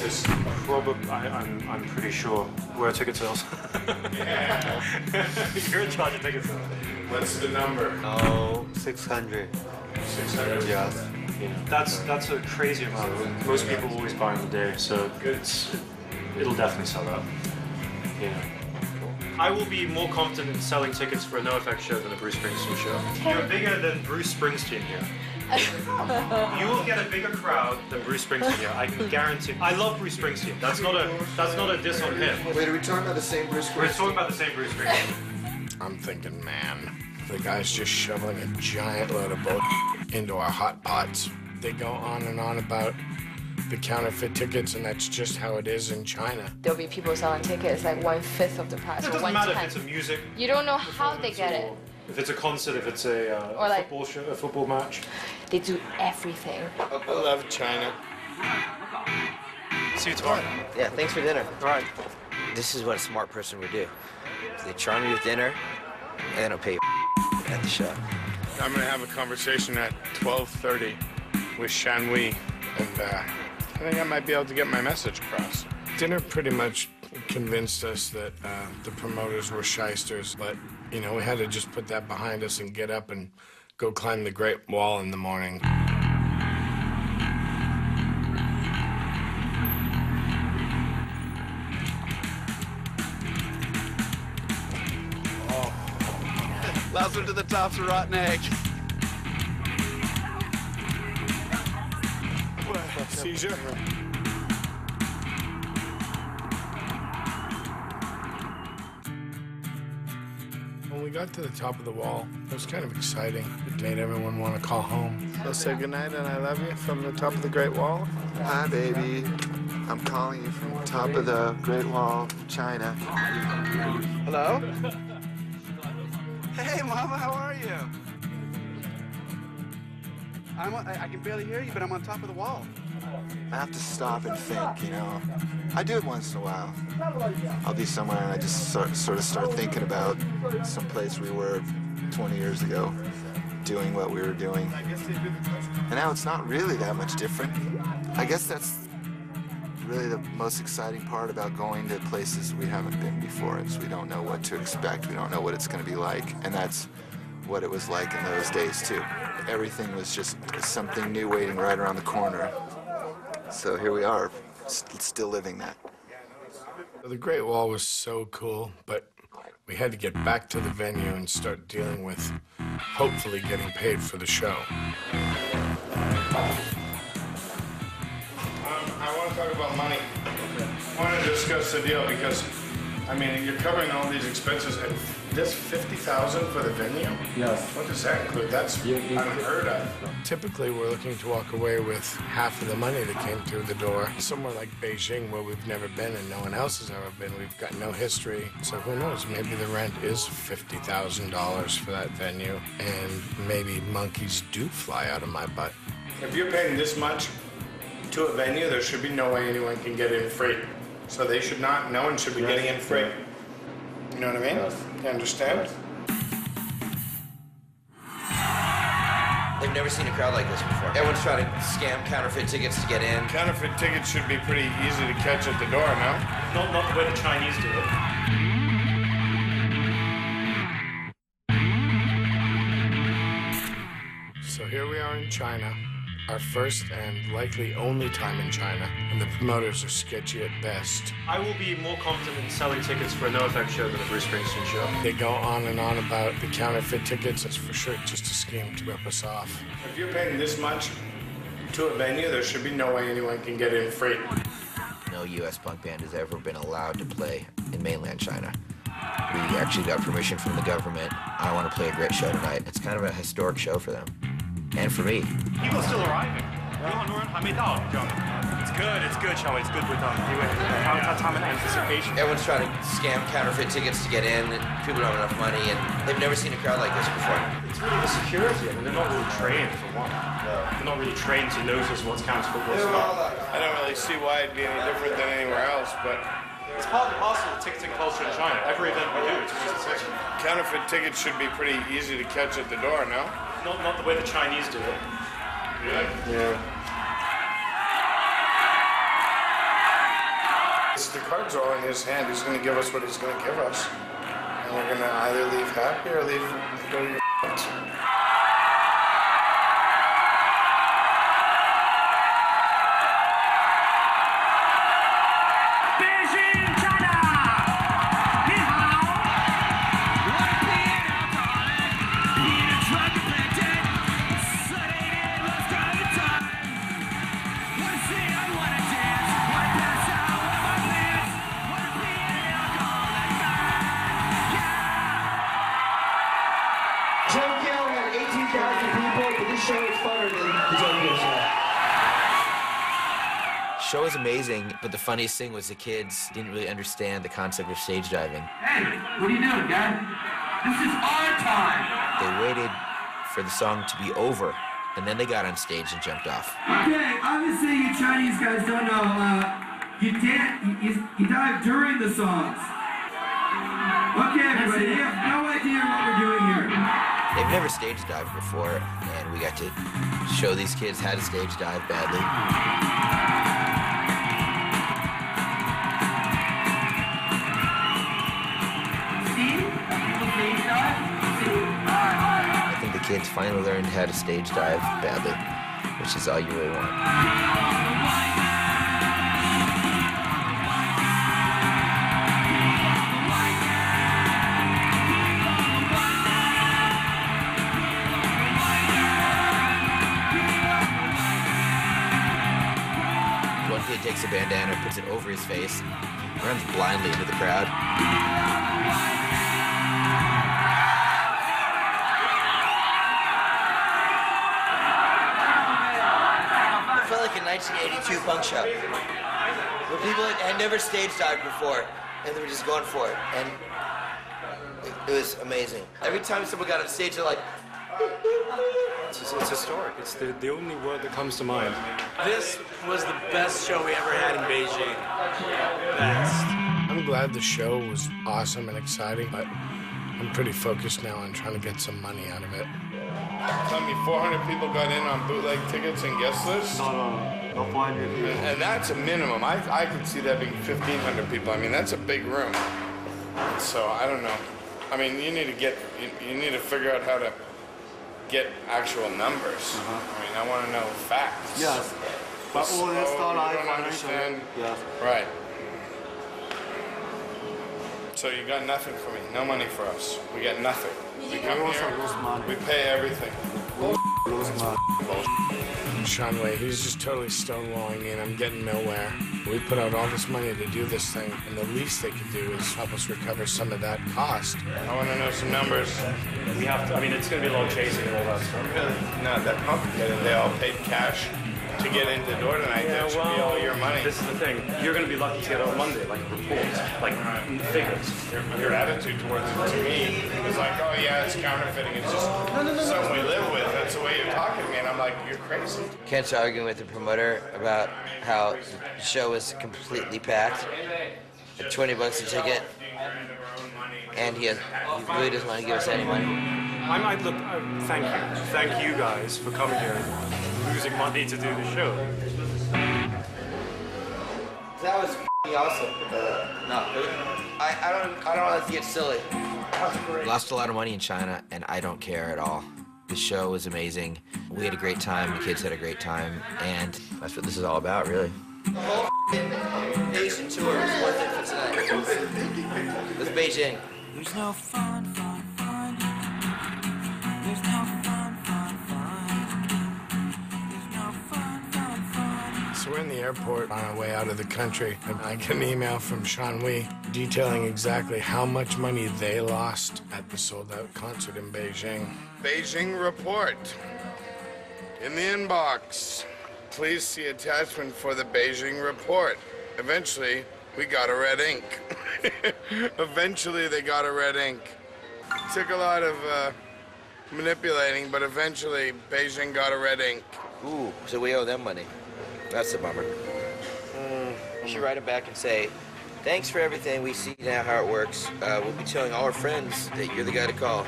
this? Probably, I'm pretty sure. Where are ticket sales? Yeah. You're in charge of ticket sales. What's the number? Oh, 600. 600. Yeah. Yeah. That's a crazy amount. Most people always buy on the day, so it'll definitely sell out. Yeah. I will be more confident in selling tickets for a NOFX show than a Bruce Springsteen show. You're bigger than Bruce Springsteen here. You will get a bigger crowd than Bruce Springsteen here. I can guarantee. I love Bruce Springsteen. That's not a diss on him. Wait, are we talking about the same Bruce Springsteen? We're talking about the same Bruce Springsteen. I'm thinking, man, the guy's just shoveling a giant load of bull into our hot pots. They go on and on about the counterfeit tickets, and that's just how it is in China. There'll be people selling tickets like 1/5 of the price. It or doesn't matter if 1/10. it's a music. You don't know how they get it. If it's a concert, if it's a like- football show, a football match. They do everything. I love China. See you tomorrow. Yeah, thanks for dinner. All right. This is what a smart person would do. They charm you with dinner, and they don't pay you at the show. I'm gonna have a conversation at 12:30 with Shanwei, and I think I might be able to get my message across. Dinner pretty much convinced us that the promoters were shysters, but you know, we had to just put that behind us and get up and go climb the Great Wall in the morning. Last one to the top's a rotten egg. Seizure? When we got to the top of the wall, it was kind of exciting. It made everyone want to call home. So say goodnight and I love you from the top of the Great Wall. Hi, baby. I'm calling you from the top of the Great Wall of China. Hello? Hey, Mama, how are you? I can barely hear you, but I'm on top of the wall. I have to stop and think, you know. I do it once in a while. I'll be somewhere and I just sort of start thinking about some place we were 20 years ago, doing what we were doing. And now it's not really that much different. I guess that's really the most exciting part about going to places we haven't been before, is we don't know what to expect. We don't know what it's going to be like. And that's what it was like in those days, too. Everything was just something new waiting right around the corner. So here we are, still living that. The Great Wall was so cool, but we had to get back to the venue and start dealing with hopefully getting paid for the show. I want to talk about money. I want to discuss the deal because, I mean, you're covering all these expenses, and this $50,000 for the venue? Yes. What does that include? That's unheard of. Typically, we're looking to walk away with half of the money that came through the door. Somewhere like Beijing, where we've never been and no one else has ever been, we've got no history. So who knows? Maybe the rent is $50,000 for that venue, and maybe monkeys do fly out of my butt. If you're paying this much to a venue, there should be no way anyone can get in free. So they should not, no one should be getting in free. You know what I mean? Yes. You understand? They've never seen a crowd like this before. Everyone's trying to scam counterfeit tickets to get in. Counterfeit tickets should be pretty easy to catch at the door, no? Not the way the Chinese do it. So here we are in China, our first and likely only time in China, and the promoters are sketchy at best. I will be more confident in selling tickets for a NOFX show than a Bruce Springsteen show. They go on and on about the counterfeit tickets. It's for sure just a scheme to rip us off. If you're paying this much to a venue, there should be no way anyone can get in free. No U.S. punk band has ever been allowed to play in mainland China. We actually got permission from the government. I want to play a great show tonight. It's kind of a historic show for them. And for me. People are still arriving. It's good, Charlie. It's good we're done. Time and anticipation. Everyone's trying to scam counterfeit tickets to get in. People don't have enough money, and they've never seen a crowd like this before. It's really the security. I mean, they're not really trained, for one. They're not really trained to notice what's counterfeit, what's not. I don't really see why it'd be any different than anywhere else, but It's part and parcel of ticketing culture in China. Every event we do, it's always the same. counterfeit tickets should be pretty easy to catch at the door, no? Not the way the Chinese do it. Yeah. The cards are all in his hand. He's going to give us what he's going to give us. And we're going to either leave happy or go to your Show was amazing, but the funniest thing was the kids didn't really understand the concept of stage diving. Hey, what are you doing, guys? This is our time! They waited for the song to be over, and then they got on stage and jumped off. Okay, obviously you Chinese guys don't know, you dive during the songs. Okay, everybody, you have no idea what we're doing here. They've never stage dived before, and we got to show these kids how to stage dive badly. I think the kids finally learned how to stage dive badly, which is all you really want. One kid takes a bandana, puts it over his face, runs blindly into the crowd. It felt like a 1982 punk show, where people had never stage dived before, and they were just going for it, and it was amazing. Every time someone got on stage, they're like, It's historic. It's the only word that comes to mind. This was the best show we ever had in Beijing. Best. I'm glad the show was awesome and exciting, but I'm pretty focused now on trying to get some money out of it. Tell me, 400 people got in on bootleg tickets and guest lists? No, 400 people. And that's a minimum. I could see that being 1,500 people. I mean, that's a big room. So I don't know. I mean, you need to figure out how to get actual numbers. I mean, I want to know facts. Yes. But all this you don't understand. Yes. Right. So you got nothing for me. No money for us. We get nothing. We come here, we pay everything. Sean Wei, he's just totally stonewalling me and I'm getting nowhere. We put out all this money to do this thing, and the least they could do is help us recover some of that cost. I want to know some numbers. We have to, I mean, it's going to be a lot of chasing and all that stuff. Really not that complicated. They all paid cash to get into the door tonight. That should be all your money. This is the thing. You're going to be lucky to get on Monday, like reports, like figures. Your attitude towards it to me is like, oh yeah, it's counterfeiting. It's just something we live with. That's the way you're talking to me, and I'm like, you're crazy. Kent's arguing with the promoter about how the show is completely packed at $20 a ticket, and he really doesn't want to give us any money. I might look. Thank you guys for coming here and losing money to do the show. That was awesome. No, I don't want to get silly. Lost a lot of money in China, and I don't care at all. The show was amazing. We had a great time. The kids had a great time, and that's what this is all about, really. The whole Asian tour was worth it for tonight. It was Beijing. There's no fun. There's no fun. There's no fun. So we're in the airport on our way out of the country, and I get an email from Sean Wei detailing exactly how much money they lost at the sold-out concert in Beijing. Beijing report. In the inbox. Please see attachment for the Beijing report. Eventually, we got a red ink. Eventually, they got a red ink. Took a lot of manipulating, but eventually, Beijing got a red ink. Ooh, so we owe them money. That's a bummer. We should write them back and say, thanks for everything. We see now how it works. We'll be telling all our friends that you're the guy to call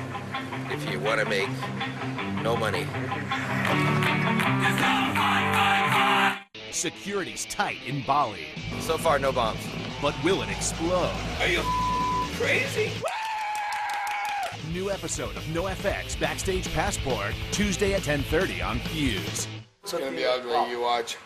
if you want to make no money. Security's tight in Bali. So far, no bombs. but will it explode? Are you crazy? New episode of NOFX Backstage Passport, Tuesday at 10:30 on Fuse. It's gonna be ugly, you watch.